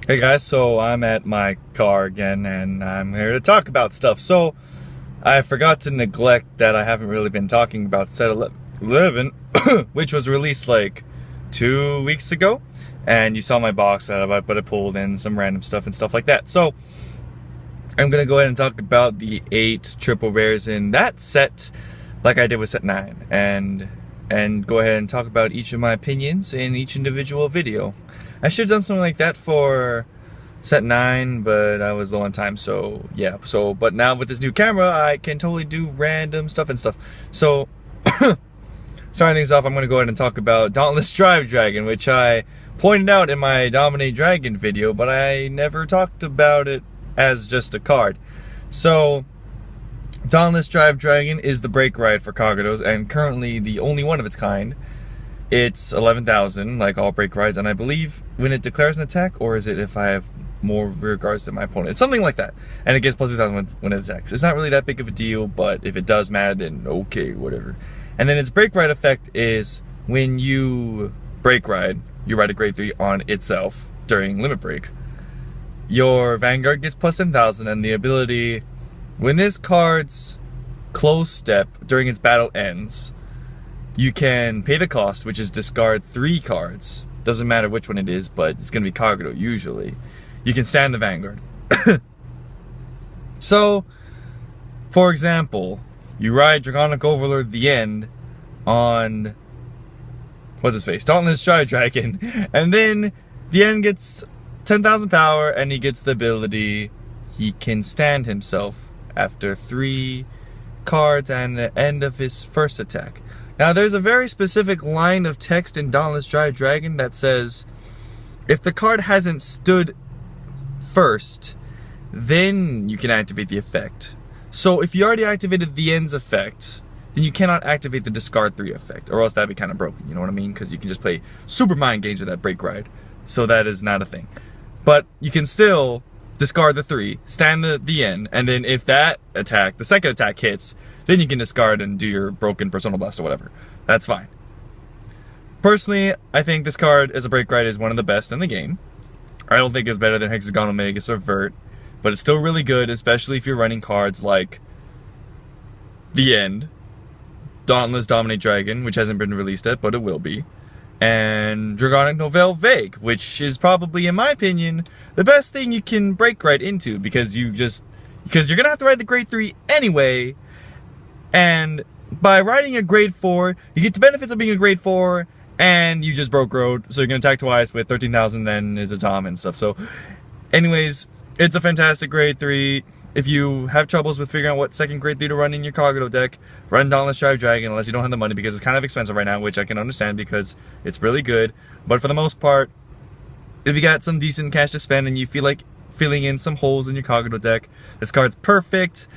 Hey guys, so I'm at my car again and I'm here to talk about stuff. So I forgot to neglect that I haven't really been talking about Set 11, which was released like 2 weeks ago. And you saw my box that I pulled in some random stuff and stuff like that. So I'm gonna go ahead and talk about the 8 triple rares in that set, like I did with set 9, and go ahead and talk about each of my opinions in each individual video. I should have done something like that for set 9, but I was low on time, so yeah. But now with this new camera, I can totally do random stuff and stuff. So, starting things off, I'm going to go ahead and talk about Dauntless Drive Dragon, which I pointed out in my Dominate Dragon video, but I never talked about it as just a card. So, Dauntless Drive Dragon is the brake ride for Kagados, and currently the only one of its kind. It's 11,000, like all brake rides, and I believe when it declares an attack, or is it if I have more rear guards than my opponent? It's something like that, and it gets plus 2,000 when it attacks. It's not really that big of a deal, but if it does matter, then okay, whatever. And then its brake ride effect is when you brake ride, you ride a grade 3 on itself during limit break. Your Vanguard gets plus 10,000, and the ability, when this card's close step during its battle ends, you can pay the cost, which is discard 3 cards. Doesn't matter which one it is, but it's going to be Kagado usually. You can stand the Vanguard. So, for example, you ride Draconic Overlord the End on, what's his face, Dauntless Drive Dragon, and then the End gets 10,000 power, and he gets the ability, he can stand himself after 3 cards and the end of his first attack. Now, there's a very specific line of text in Dauntless Drive Dragon that says, if the card hasn't stood first, then you can activate the effect. So if you already activated the End's effect, then you cannot activate the discard 3 effect, or else that'd be kind of broken, you know what I mean? Because you can just play Super Mind Games with that brake ride. So that is not a thing. But you can still discard the 3, stand the End, and then if that attack, the second attack hits, then you can discard and do your broken Personal Blast or whatever. That's fine. Personally, I think this card as a brake ride is one of the best in the game. I don't think it's better than Hexagonal Magus or Vert, but it's still really good, especially if you're running cards like The End, Dauntless Dominate Dragon, which hasn't been released yet, but it will be, and Draconic Novel Vague, which is probably, in my opinion, the best thing you can brake ride into, because you're gonna have to ride the grade 3 anyway. And by riding a grade 4, you get the benefits of being a grade 4, and you just broke road, so you're going to attack twice with 13,000, then it's a Tom and stuff. So, anyways, it's a fantastic grade 3. If you have troubles with figuring out what second grade 3 to run in your Kagado deck, run Dauntless Drive Dragon, unless you don't have the money, because it's kind of expensive right now, which I can understand because it's really good. But for the most part, if you got some decent cash to spend and you feel like filling in some holes in your Kagado deck, this card's perfect.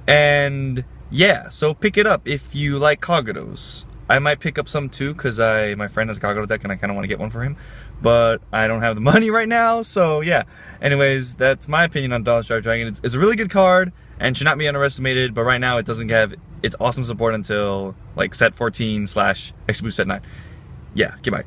And yeah, so pick it up if you like Kagados. I might pick up some too, because my friend has a Kagado deck and I kind of want to get one for him. But I don't have the money right now, so yeah. Anyways, that's my opinion on Dauntless Drive Dragon. It's a really good card and should not be underestimated, but right now it doesn't have its awesome support until like set 14/X Boost set 9. Yeah, goodbye.